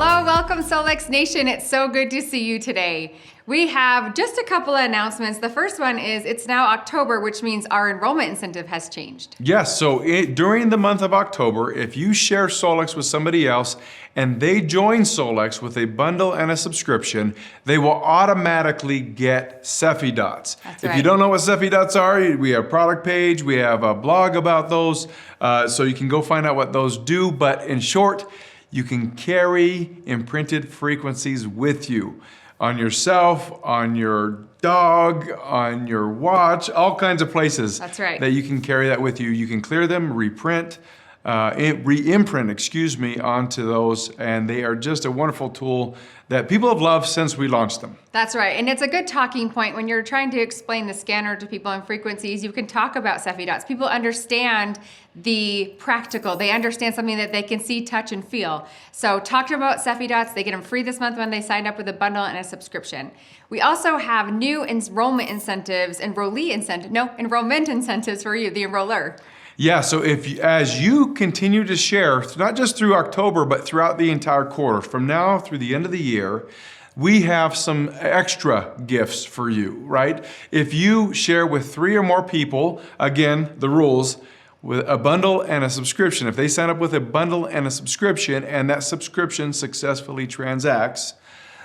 Hello, welcome Solex Nation. It's so good to see you today. We have just a couple of announcements. The first one is it's now October, which means our enrollment incentive has changed. Yes, so during the month of October, if you share Solex with somebody else and they join Solex with a bundle and a subscription, they will automatically get SEFIdots. That's If right. you don't know what SEFIdots are, we have a product page, we have a blog about those, so you can go find out what those do. But in short, you can carry imprinted frequencies with you on yourself, on your dog, on your watch, all kinds of places. That's right. That you can carry that with you. You can clear them, re-imprint, onto those, and they are just a wonderful tool that people have loved since we launched them. That's right, and it's a good talking point when you're trying to explain the scanner to people and frequencies. You can talk about SEFIdots. People understand the practical. They understand something that they can see, touch, and feel. So talk to them about SEFIdots. They get them free this month when they sign up with a bundle and a subscription. We also have new enrollment incentives, enrollment incentives for you, the enroller. Yeah, so as you continue to share, not just through October, but throughout the entire quarter, from now through the end of the year, we have some extra gifts for you, right? If you share with 3 or more people, again, the rules, with a bundle and a subscription, if they sign up with a bundle and a subscription and that subscription successfully transacts,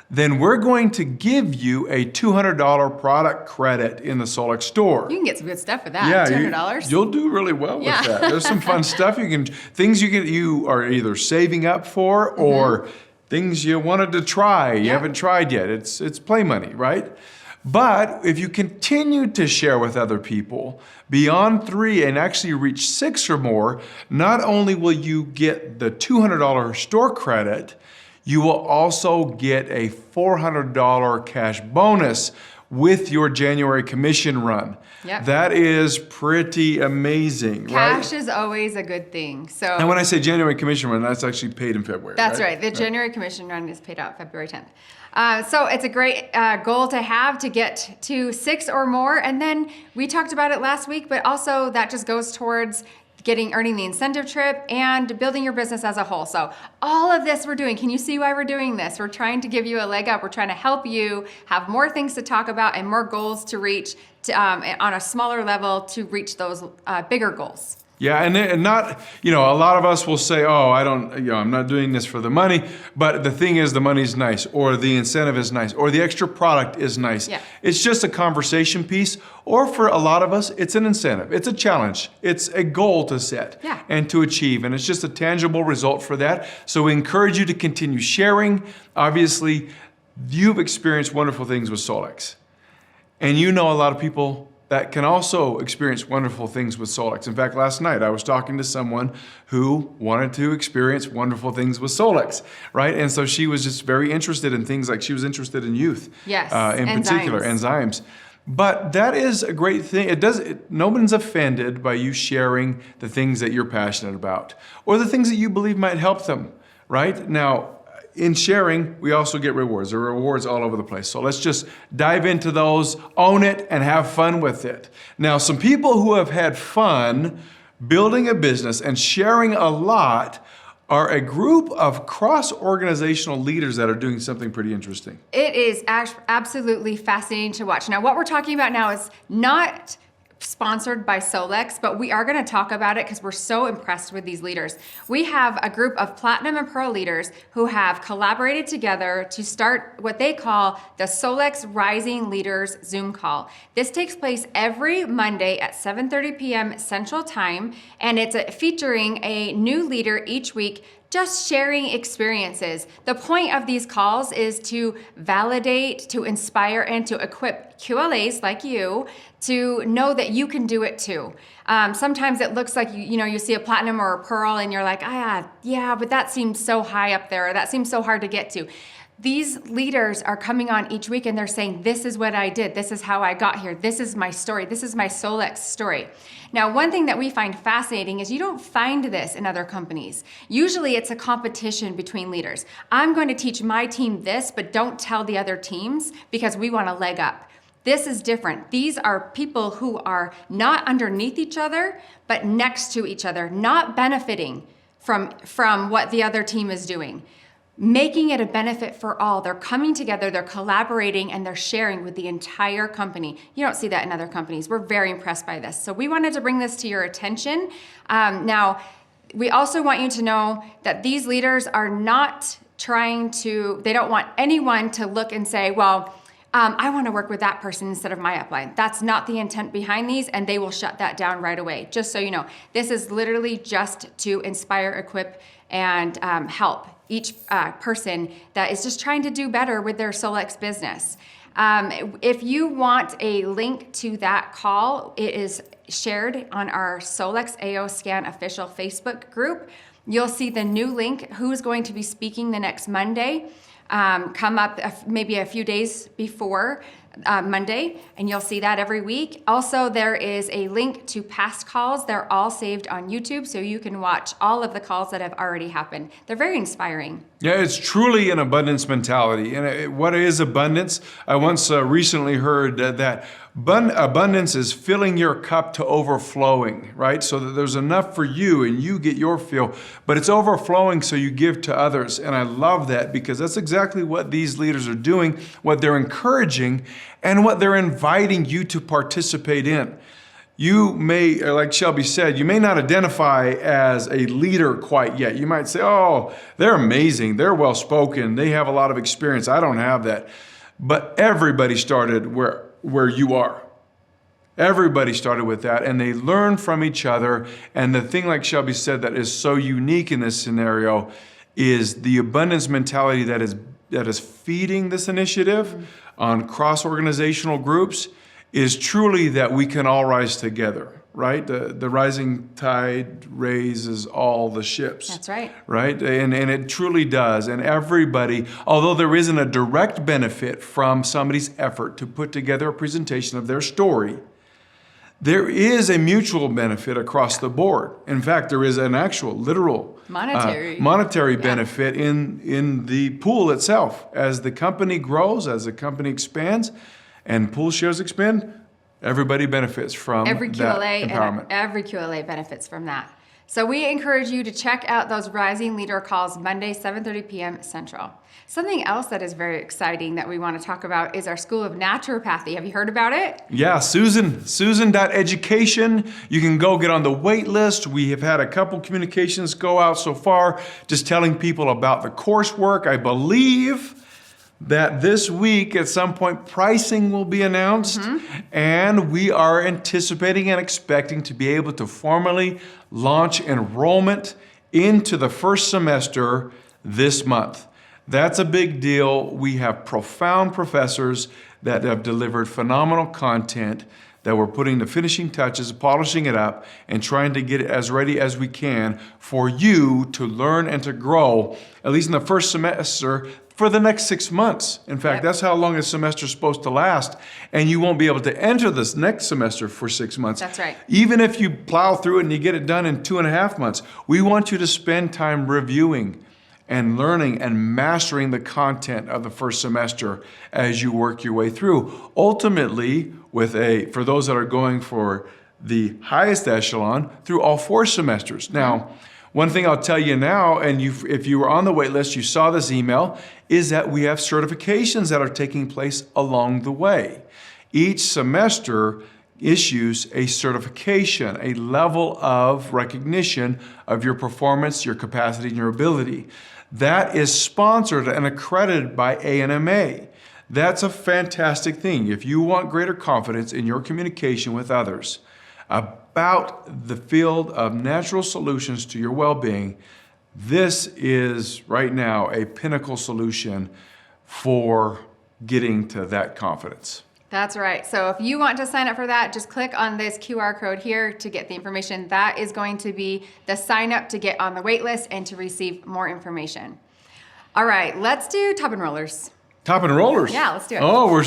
then we're going to give you a $200 product credit in the Solex store. You can get some good stuff with that, Yeah, $200. you'll do really well with that. There's some fun stuff things you are either saving up for or things you wanted to try, you haven't tried yet. It's play money, right? But if you continue to share with other people beyond 3 and actually reach 6 or more, not only will you get the $200 store credit, you will also get a $400 cash bonus with your January commission run. Yep. That is pretty amazing, Cash right? is always a good thing. So. And when I say January commission run, that's actually paid in February. That's right. The January commission run is paid out February 10th. So it's a great goal to have to get to 6 or more. And then we talked about it last week, but also that just goes towards earning the incentive trip and building your business as a whole. So all of this we're doing. Can you see why we're doing this? We're trying to give you a leg up. We're trying to help you have more things to talk about and more goals to reach on a smaller level to reach those bigger goals. Yeah, and not, a lot of us will say, oh, I'm not doing this for the money, but the thing is the money's nice, or the incentive is nice, or the extra product is nice. Yeah. It's just a conversation piece, or for a lot of us, it's an incentive. It's a challenge. It's a goal to set and to achieve, and it's just a tangible result for that. So we encourage you to continue sharing. Obviously, you've experienced wonderful things with Solex, and you know a lot of people that can also experience wonderful things with Solex. In fact, last night I was talking to someone who wanted to experience wonderful things with Solex, right? And so she was just very interested in things like she was interested in youth, yes, in particular, enzymes. But that is a great thing. No one's offended by you sharing the things that you're passionate about or the things that you believe might help them, right? Now, in sharing, we also get rewards. There are rewards all over the place. So let's just dive into those, own it, and have fun with it. Now, some people who have had fun building a business and sharing a lot are a group of cross-organizational leaders that are doing something pretty interesting. It is absolutely fascinating to watch. Now, what we're talking about now is not sponsored by Solex, but we are going to talk about it because we're so impressed with these leaders. We have a group of Platinum and Pearl leaders who have collaborated together to start what they call the Solex Rising Leaders Zoom call. This takes place every Monday at 7:30 p.m. Central Time, and it's featuring a new leader each week, just sharing experiences. The point of these calls is to validate, to inspire, and to equip QLAs like you to know that you can do it too. Sometimes it looks like you see a platinum or a pearl and you're like, yeah, but that seems so high up there, or that seems so hard to get to. These leaders are coming on each week and they're saying, this is what I did. This is how I got here. This is my story. This is my Solex story. Now, one thing that we find fascinating is you don't find this in other companies. Usually it's a competition between leaders. I'm going to teach my team this, but don't tell the other teams because we want a leg up. This is different. These are people who are not underneath each other, but next to each other, not benefiting from what the other team is doing. making it a benefit for all. They're coming together, they're collaborating, and they're sharing with the entire company. You don't see that in other companies. We're very impressed by this. So we wanted to bring this to your attention. Now, we also want you to know that these leaders are not they don't want anyone to look and say, well, I want to work with that person instead of my upline. That's not the intent behind these, and they will shut that down right away. Just so you know, this is literally just to inspire, equip, and help each person that is just trying to do better with their Solex business. If you want a link to that call, it is shared on our Solex AO Scan official Facebook group. You'll see the new link, who's going to be speaking the next Monday, come up maybe a few days before Monday, and you'll see that every week. Also, there is a link to past calls. They're all saved on YouTube, so you can watch all of the calls that have already happened. They're very inspiring. Yeah, it's truly an abundance mentality. And what is abundance? I once recently heard that abundance is filling your cup to overflowing, right? So that there's enough for you and you get your fill, but it's overflowing so you give to others. And I love that because that's exactly what these leaders are doing, what they're encouraging, and what they're inviting you to participate in. You may, like Shelby said, you may not identify as a leader quite yet. You might say, oh, they're amazing. They're well-spoken. They have a lot of experience. I don't have that. But everybody started where you are. Everybody started with that, and they learn from each other. And the thing, like Shelby said, that is so unique in this scenario is the abundance mentality that is feeding this initiative on cross-organizational groups is truly that we can all rise together, right? The rising tide raises all the ships. That's right. Right? And it truly does. And everybody, although there isn't a direct benefit from somebody's effort to put together a presentation of their story, there is a mutual benefit across the board. In fact, there is an actual, literal monetary benefit in the pool itself. As the company grows, as the company expands, and pool shares expand, everybody benefits from every QLA that empowerment. And every QLA benefits from that. So we encourage you to check out those Rising Leader calls Monday, 7:30 p.m. Central. Something else that is very exciting that we want to talk about is our School of Naturopathy. Have you heard about it? Yeah, Susan.education. You can go get on the wait list. We have had a couple communications go out so far, just telling people about the coursework. I believe that this week at some point pricing will be announced, and we are anticipating and expecting to be able to formally launch enrollment into the first semester this month. That's a big deal. We have profound professors that have delivered phenomenal content that we're putting the finishing touches, polishing it up, and trying to get it as ready as we can for you to learn and to grow, at least in the first semester, for the next 6 months. In fact, that's how long a semester is supposed to last. And you won't be able to enter this next semester for 6 months. That's right. Even if you plow through it and you get it done in 2.5 months, we want you to spend time reviewing and learning and mastering the content of the first semester as you work your way through. Ultimately, for those that are going for the highest echelon, through all 4 semesters. Now, one thing I'll tell you now, and if you were on the wait list, you saw this email, is that we have certifications that are taking place along the way. Each semester issues a certification, a level of recognition of your performance, your capacity, and your ability. That is sponsored and accredited by ANMA. That's a fantastic thing. If you want greater confidence in your communication with others about the field of natural solutions to your well-being, this is right now a pinnacle solution for getting to that confidence. That's right. So if you want to sign up for that, just click on this QR code here to get the information. That is going to be the sign up to get on the wait list and to receive more information. All right, let's do top enrollers. Top enrollers? Yeah, let's do it. Oh, we're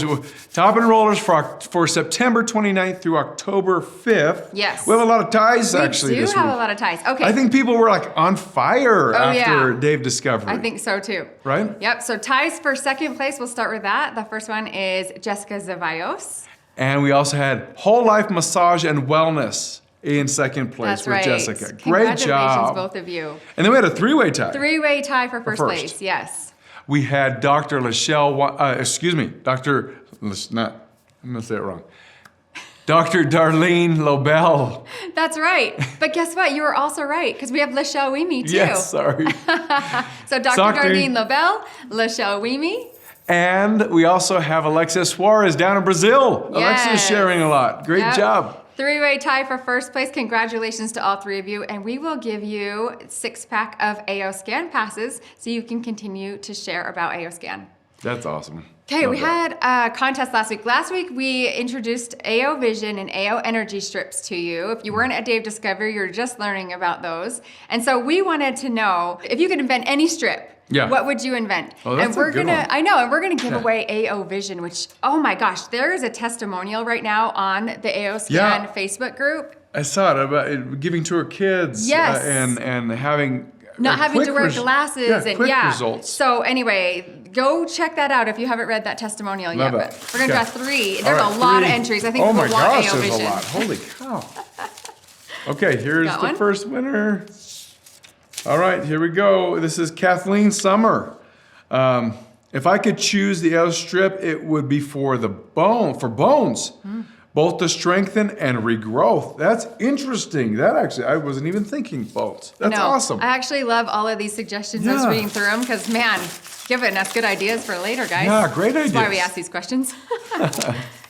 top enrollers for September 29th through October 5th. Yes. We have a lot of ties actually this week. We do have a lot of ties. Okay. I think people were like on fire after Dave Discovery. I think so too. Right? Yep. So ties for second place, we'll start with that. The first one is Jessica Zevallos. And we also had Whole Life Massage and Wellness in second place That's with right. Jessica. Great Congratulations, job. both of you. And then we had a three-way tie. Three-way tie for first first. place, yes. We had Dr. Dr. I'm going to say it wrong. Dr. Darlene Lobel. That's right. But guess what? You were also right, because we have Lachelle Weemy, too. Yes, sorry. So Dr. Darlene Lobel, Lachelle Weemy. And we also have Alexis Suarez down in Brazil. Yes. Alexis sharing a lot. Great job. Three-way tie for first place. Congratulations to all three of you. And we will give you a 6-pack of AO Scan passes so you can continue to share about AO Scan. That's awesome. Okay, we had a contest last week. Last week, we introduced AO Vision and AO Energy strips to you. If you weren't at Day of Discovery, you're just learning about those. And so we wanted to know, if you could invent any strip, what would you invent? Oh, that's and we're a good gonna, one. I know, and we're gonna give away AO Vision, which, oh my gosh, there is a testimonial right now on the AO Scan Facebook group. I saw it about giving to her kids. Yes. And having Not having to wear quick glasses and quick results. So anyway, go check that out if you haven't read that testimonial Love yet. it. But we're gonna draw 3. There's All right, a lot 3. of entries. I think oh people my want gosh, AO there's Vision. a lot. Holy cow. Okay, here's Got the one? first winner. All right, here we go. This is Kathleen Summer. If I could choose the AO strip, it would be for bones. Both to strengthen and regrowth. That's interesting. That actually, I wasn't even thinking bones. That's awesome. I actually love all of these suggestions. I was reading through them because, man, giving us good ideas for later, guys. Yeah, great ideas. That's why we ask these questions.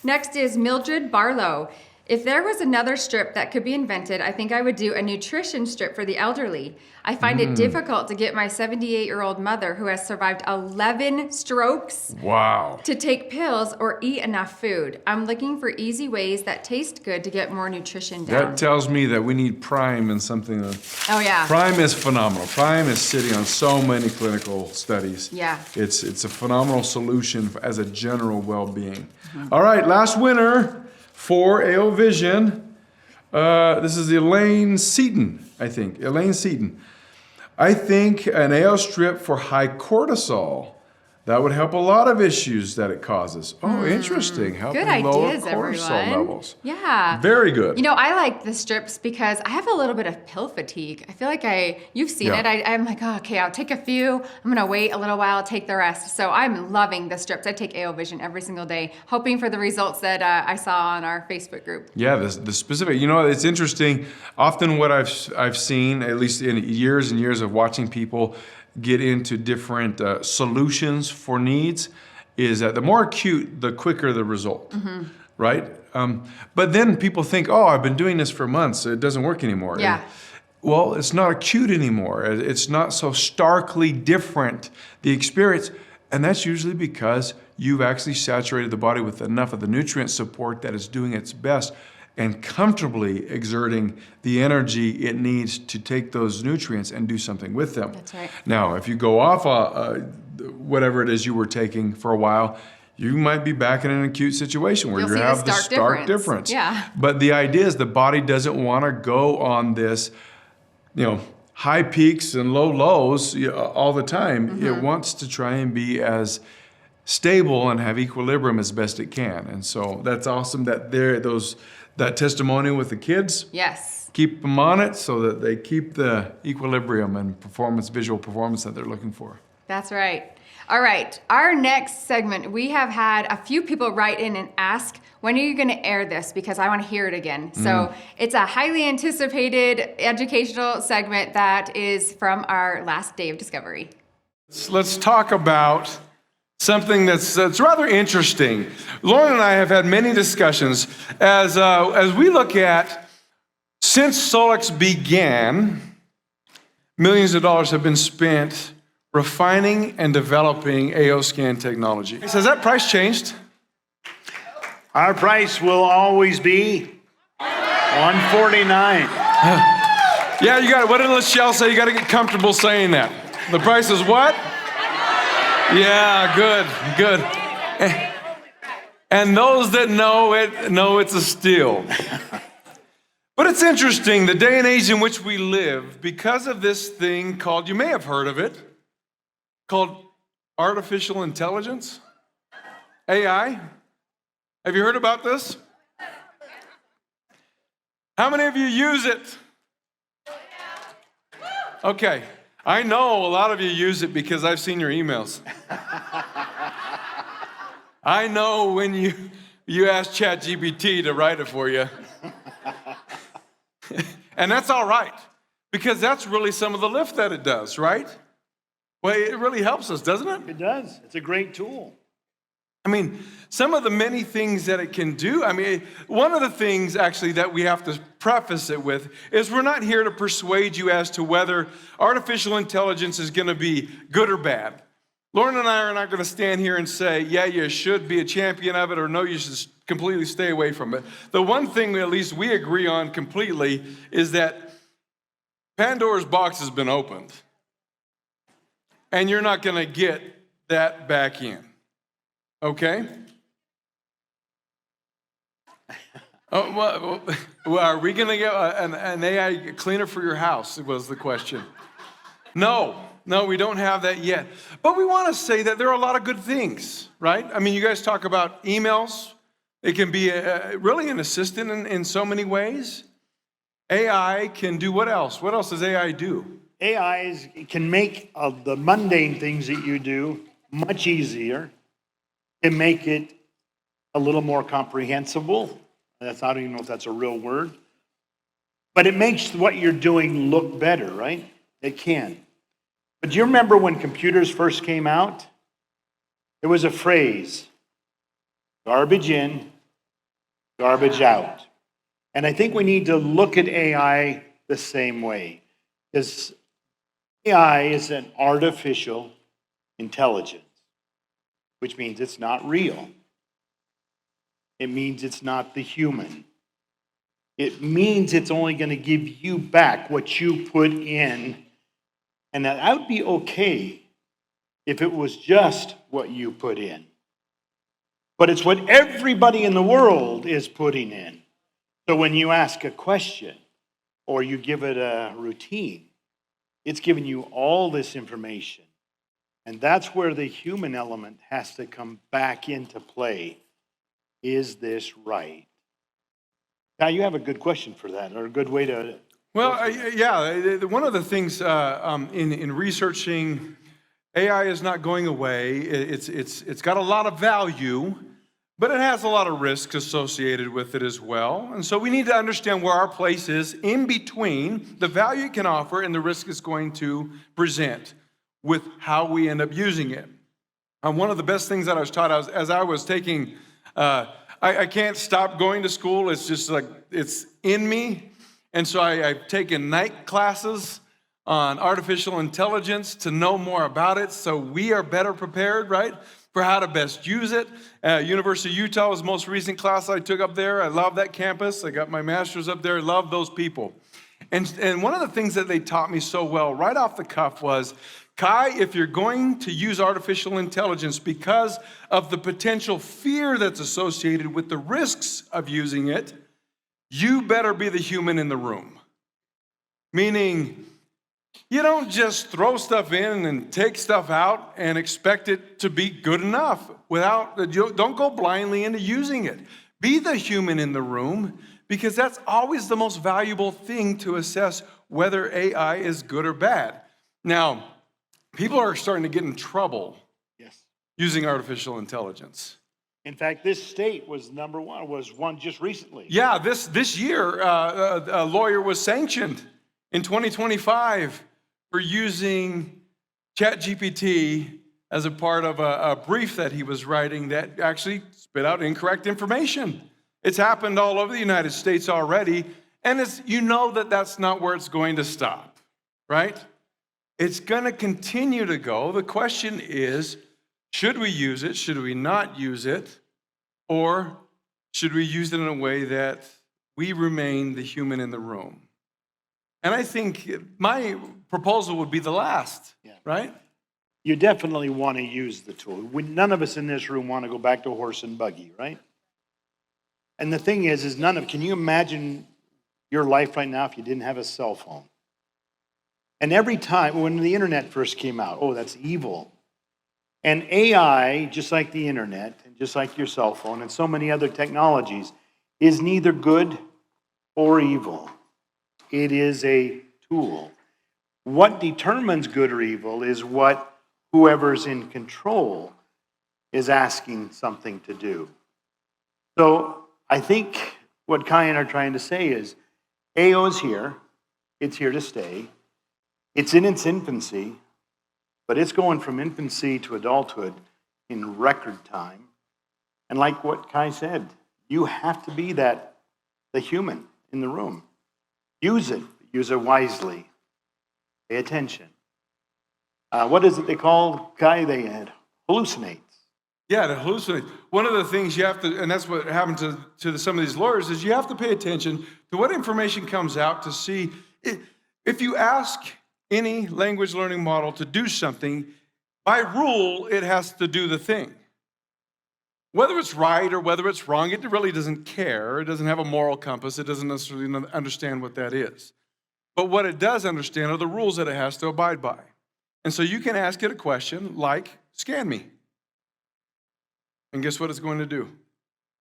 Next is Mildred Barlow. If there was another strip that could be invented, I think I would do a nutrition strip for the elderly. I find it difficult to get my 78-year-old mother, who has survived 11 strokes, Wow. to take pills or eat enough food. I'm looking for easy ways that taste good to get more nutrition down. That tells me that we need Prime in something. Oh, yeah. Prime is phenomenal. Prime is sitting on so many clinical studies. Yeah. It's a phenomenal solution as a general well-being. All right, last winner for AO Vision. This is Elaine Seaton, I think. Elaine Seaton. I think an AO strip for high cortisol. That would help a lot of issues that it causes. Oh, interesting. Helping Good lower ideas, cortisol everyone. levels. Yeah. Very good. You know, I like the strips because I have a little bit of pill fatigue. I feel like you've seen it. I'm like, oh, okay, I'll take a few. I'm gonna wait a little while, take the rest. So I'm loving the strips. I take AO Vision every single day, hoping for the results that I saw on our Facebook group. Yeah, the specific. You know, it's interesting. Often, what I've seen, at least in years and years of watching people get into different solutions for needs, is that the more acute, the quicker the result, right? But then people think, oh, I've been doing this for months, it doesn't work anymore. Yeah. Well, it's not acute anymore. It's not so starkly different, the experience. And that's usually because you've actually saturated the body with enough of the nutrient support that is doing its best and comfortably exerting the energy it needs to take those nutrients and do something with them. That's right. Now, if you go off whatever it is you were taking for a while, you might be back in an acute situation where You'll you see have the the stark stark difference. difference. Yeah. But the idea is the body doesn't want to go on this, high peaks and low lows all the time. It wants to try and be as stable and have equilibrium as best it can. And so that's awesome that that testimonial with the kids. Yes. Keep them on it so that they keep the equilibrium and visual performance that they're looking for. That's right. All right, our next segment, we have had a few people write in and ask, when are you going to air this? Because I want to hear it again. So it's a highly anticipated educational segment that is from our last Day of Discovery. Let's talk about something that's rather interesting. Lauren and I have had many discussions as we look at, since Solex began, millions of dollars have been spent refining and developing AO scan technology. Has that price changed? Our price will always be $149. Yeah, you got it. What did Lachelle say? You got to get comfortable saying that. The price is what? Yeah, good. And those that know it's a steal. But it's interesting, the day and age in which we live, because of this thing called, you may have heard of it, called artificial intelligence, AI. Have you heard about this? How many of you use it? Okay. I know a lot of you use it because I've seen your emails. I know when you ask ChatGPT to write it for you. And that's all right, because that's really some of the lift that it does, right? Well, it really helps us, doesn't it? It does. It's a great tool. I mean, some of the many things that it can do, I mean, one of the things actually that we have to preface it with is we're not here to persuade you as to whether artificial intelligence is going to be good or bad. Lauren and I are not going to stand here and say, yeah, you should be a champion of it, or no, you should completely stay away from it. The one thing at least we agree on completely is that Pandora's box has been opened, and you're not going to get that back in. Okay? Oh, well, are we going to get an AI cleaner for your house, was the question. No, we don't have that yet. But we want to say that there are a lot of good things, right? I mean, you guys talk about emails. It can be really an assistant in so many ways. AI can do what else? What else does AI do? Can make the mundane things that you do much easier, can make it a little more comprehensible. I don't even know if that's a real word. But it makes what you're doing look better, right? It can. But do you remember when computers first came out? There was a phrase, garbage in, garbage out. And I think we need to look at AI the same way. Because AI is an artificial intelligence, which means it's not real. It means it's not the human. It means it's only going to give you back what you put in. And that would be okay if it was just what you put in. But it's what everybody in the world is putting in. So when you ask a question or you give it a routine, it's giving you all this information. And that's where the human element has to come back into play. Is this right? Now, you have a good question for that, or a good way to... Well, yeah, one of the things in researching, AI is not going away. It's got a lot of value, but it has a lot of risks associated with it as well. And so we need to understand where our place is in between the value it can offer and the risk it's going to present with how we end up using it. One of the best things that I was taught as I was taking, I can't stop going to school. It's just like, it's in me. And so I've taken night classes on artificial intelligence to know more about it so we are better prepared, right, for how to best use it. University of Utah was the most recent class I took up there. I love that campus. I got my master's up there. I love those people. And one of the things that they taught me so well right off the cuff was, Kai, if you're going to use artificial intelligence because of the potential fear that's associated with the risks of using it, you better be the human in the room. Meaning, you don't just throw stuff in and take stuff out and expect it to be good enough. Don't go blindly into using it. Be the human in the room, because that's always the most valuable thing to assess whether AI is good or bad. Now, people are starting to get in trouble using artificial intelligence. In fact, this state was was one just recently. Yeah, this year, a lawyer was sanctioned in 2025 for using ChatGPT as a part of a brief that he was writing that actually spit out incorrect information. It's happened all over the United States already, and that's not where it's going to stop, right? It's going to continue to go. The question is, should we use it? Should we not use it? Or should we use it in a way that we remain the human in the room? And I think my proposal would be the last, right? You definitely want to use the tool. None of us in this room want to go back to horse and buggy, right? And the thing is can you imagine your life right now if you didn't have a cell phone? And every time, when the internet first came out, that's evil. And AI, just like the internet, and just like your cell phone, and so many other technologies, is neither good or evil. It is a tool. What determines good or evil is what whoever's in control is asking something to do. So I think what Kai and I are trying to say is AO is here. It's here to stay. It's in its infancy, but it's going from infancy to adulthood in record time. And like what Kai said, you have to be the human in the room. Use it wisely. Pay attention. What is it they call, Kai? They had hallucinates. Yeah, to hallucinate. One of the things you have to, and that's what happened to some of these lawyers, is you have to pay attention to what information comes out to see. If you ask any language learning model to do something, by rule, it has to do the thing. Whether it's right or whether it's wrong, it really doesn't care. It doesn't have a moral compass. It doesn't necessarily understand what that is. But what it does understand are the rules that it has to abide by. And so you can ask it a question like, scan me. And guess what it's going to do?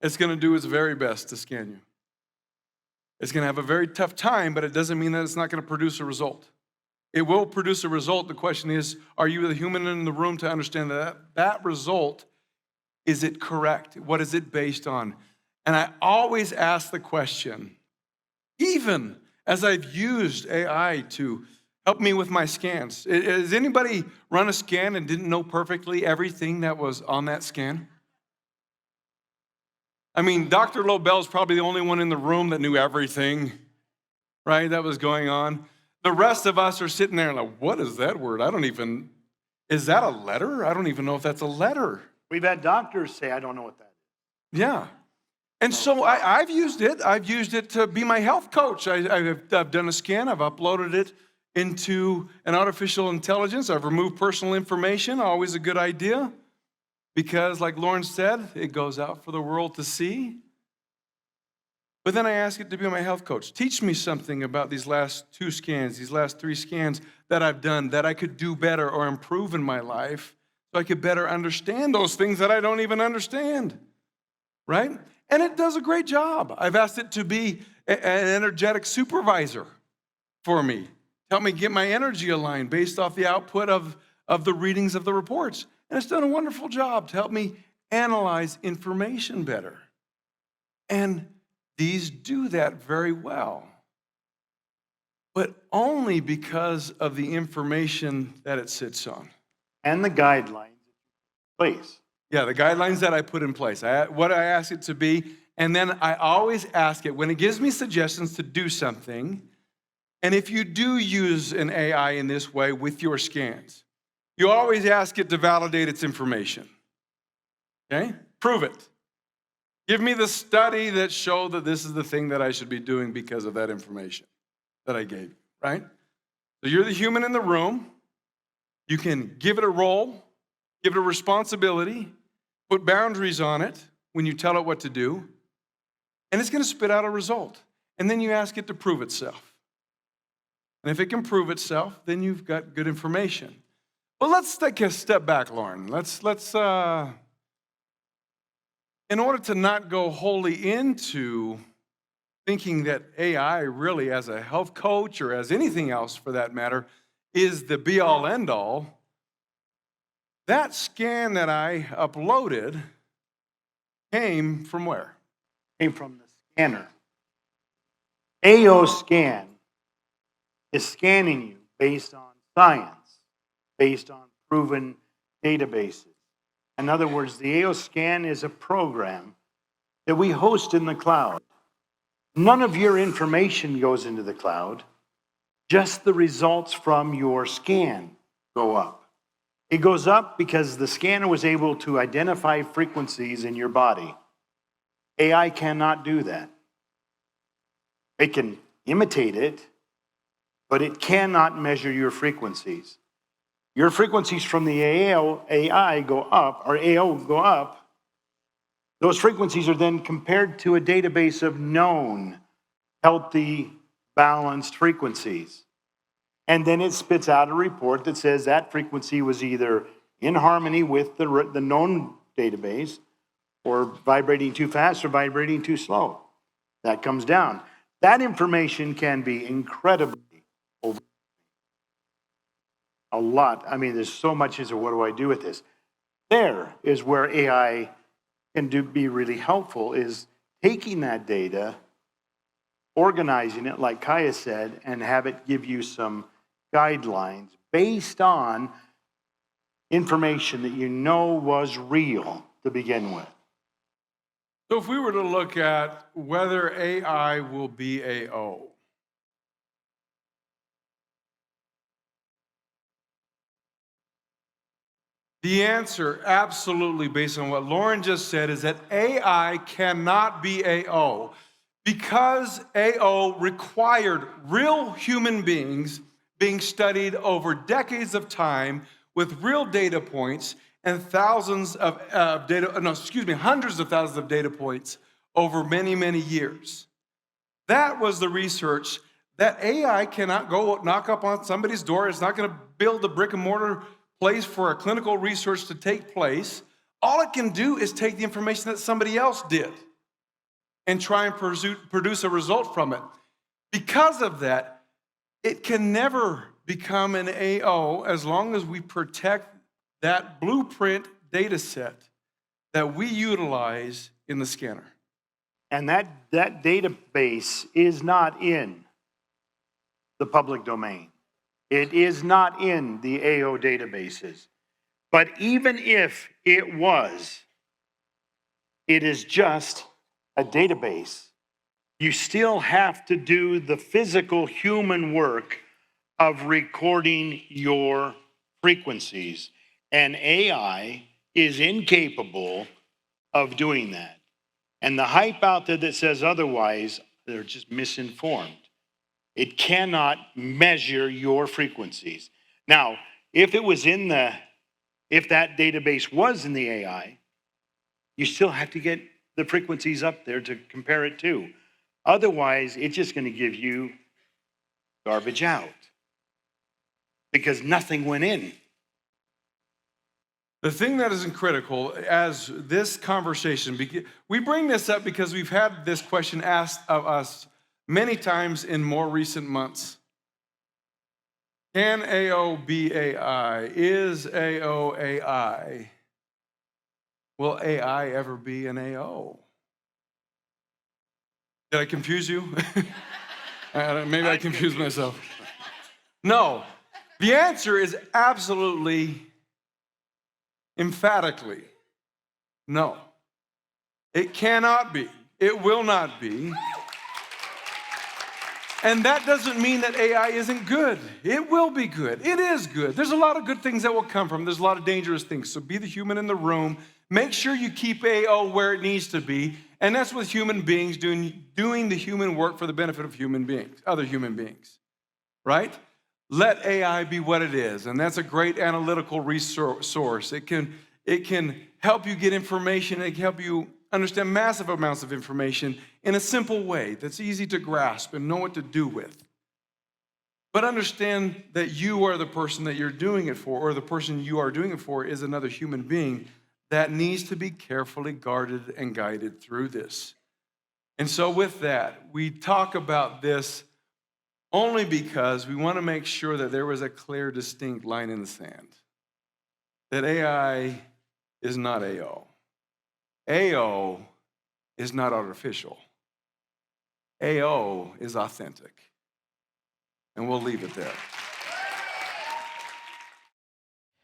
It's going to do its very best to scan you. It's going to have a very tough time, but it doesn't mean that it's not going to produce a result. It will produce a result. The question is, are you the human in the room to understand that result, is it correct? What is it based on? And I always ask the question, even as I've used AI to help me with my scans. Has anybody run a scan and didn't know perfectly everything that was on that scan? I mean, Dr. Lobel's probably the only one in the room that knew everything, right, that was going on. The rest of us are sitting there like, what is that word? Is that a letter? I don't even know if that's a letter. We've had doctors say, I don't know what that is. Yeah. And so I've used it. I've used it to be my health coach. I've done a scan. I've uploaded it into an artificial intelligence. I've removed personal information, always a good idea. Because, like Lauren said, it goes out for the world to see. But then I ask it to be my health coach. Teach me something about these last 2 scans, these last 3 scans that I've done that I could do better or improve in my life so I could better understand those things that I don't even understand, right? And it does a great job. I've asked it to be an energetic supervisor for me. Help me get my energy aligned based off the output of the readings of the reports. And it's done a wonderful job to help me analyze information better. And these do that very well. But only because of the information that it sits on. And the guidelines in place. Yeah, the guidelines that I put in place. What I ask it to be. And then I always ask it, when it gives me suggestions to do something, and if you do use an AI in this way with your scans, you always ask it to validate its information. Okay? Prove it. Give me the study that showed that this is the thing that I should be doing because of that information that I gave you, right? So you're the human in the room. You can give it a role, give it a responsibility, put boundaries on it when you tell it what to do, and it's going to spit out a result. And then you ask it to prove itself. And if it can prove itself, then you've got good information. Well, let's take a step back, Lauren. Let's in order to not go wholly into thinking that AI really, as a health coach or as anything else for that matter, is the be-all, end-all, that scan that I uploaded came from where? Came from the scanner. AO scan is scanning you based on science, based on proven databases. In other words, the AO scan is a program that we host in the cloud. None of your information goes into the cloud, just the results from your scan go up. It goes up because the scanner was able to identify frequencies in your body. AI cannot do that. It can imitate it, but it cannot measure your frequencies. Your frequencies from the AI go up, or AO go up. Those frequencies are then compared to a database of known, healthy, balanced frequencies. And then it spits out a report that says that frequency was either in harmony with the known database, or vibrating too fast or vibrating too slow. That comes down. That information can be incredibly over a lot. I mean, there's so much into what do I do with this? There is where AI can be really helpful, is taking that data, organizing it, like Kaya said, and have it give you some guidelines based on information that you know was real to begin with. So if we were to look at whether AI will be AO, the answer, absolutely, based on what Lauren just said, is that AI cannot be AO because AO required real human beings being studied over decades of time with real data points and hundreds of thousands of data points over many, many years. That was the research that AI cannot go knock up on somebody's door. It's not going to build a brick and mortar place for a clinical research to take place. All it can do is take the information that somebody else did and try and produce a result from it. Because of that, it can never become an AO as long as we protect that blueprint data set that we utilize in the scanner. And that database is not in the public domain. It is not in the AO databases. But even if it was, it is just a database. You still have to do the physical human work of recording your frequencies. And AI is incapable of doing that. And the hype out there that says otherwise, they're just misinformed. It cannot measure your frequencies. Now, if that database was in the AI, you still have to get the frequencies up there to compare it to. Otherwise, it's just going to give you garbage out because nothing went in. The thing that is critical as this conversation, we bring this up because we've had this question asked of us many times in more recent months. Can AO be AI? Is AO AI? Will AI ever be an AO? Did I confuse you? Maybe I confused myself. No, the answer is absolutely, emphatically, no. It cannot be. It will not be. And that doesn't mean that AI isn't good. It will be good. It is good. There's a lot of good things that will come from it. There's a lot of dangerous things. So be the human in the room. Make sure you keep AO where it needs to be. And that's with human beings doing the human work for the benefit of human beings, other human beings, right? Let AI be what it is. And that's a great analytical resource. It can help you get information. It can help you understand massive amounts of information in a simple way that's easy to grasp and know what to do with. But understand that you are the person that you're doing it for, or the person you are doing it for is another human being that needs to be carefully guarded and guided through this. And so with that, we talk about this only because we want to make sure that there was a clear, distinct line in the sand. That AI is not AO. AO is not artificial. AO is authentic. And we'll leave it there.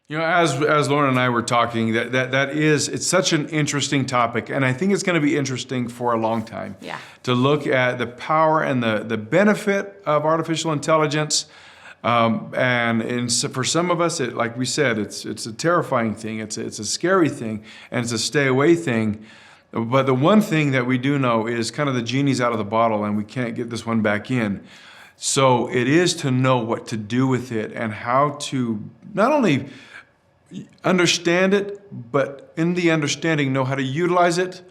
You know, as Lauren and I were talking, it's such an interesting topic, and I think it's going to be interesting for a long time. Yeah. To look at the power and the benefit of artificial intelligence, for some of us, like we said, it's a terrifying thing, it's a scary thing, and it's a stay away thing. But the one thing that we do know is kind of the genie's out of the bottle, and we can't get this one back in. So it is to know what to do with it and how to not only understand it, but in the understanding, know how to utilize it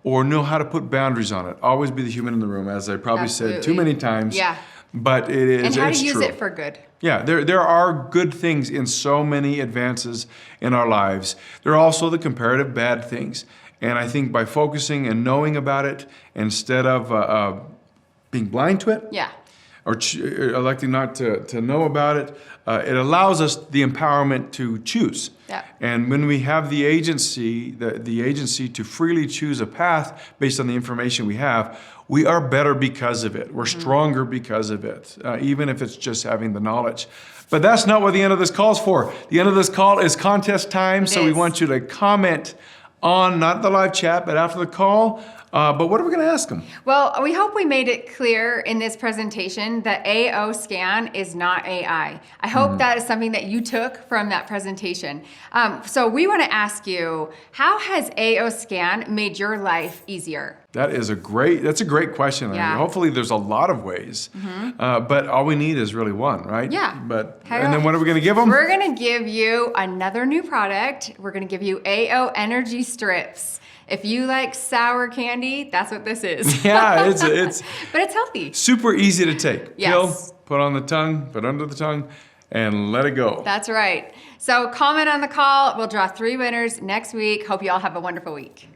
or know how to put boundaries on it. Always be the human in the room, as I probably said too many times. Yeah. But it is, and how to use true. it for good. Yeah, there are good things in so many advances in our lives. There are also the comparative bad things. And I think by focusing and knowing about it, instead of being blind to it. Yeah. Or electing not to know about it, it allows us the empowerment to choose. Yeah. And when we have the agency, the agency to freely choose a path based on the information we have, we are better because of it. We're stronger because of it, even if it's just having the knowledge. But that's not what the end of this call is for. The end of this call is contest time, so we want you to comment on, not the live chat, but after the call. But what are we going to ask them? Well, we hope we made it clear in this presentation that AO Scan is not AI. I hope that is something that you took from that presentation. So we want to ask you, how has AO Scan made your life easier? That's a great question. Yeah. I mean, hopefully there's a lot of ways, but all we need is really one, right? Yeah. And then what are we going to give them? We're going to give you another new product. We're going to give you AO Energy Strips. If you like sour candy, that's what this is. Yeah, it's but it's healthy. super easy to take. Yes. Pill, put on the tongue, put under the tongue, and let it go. That's right. So comment on the call. We'll draw 3 winners next week. Hope you all have a wonderful week.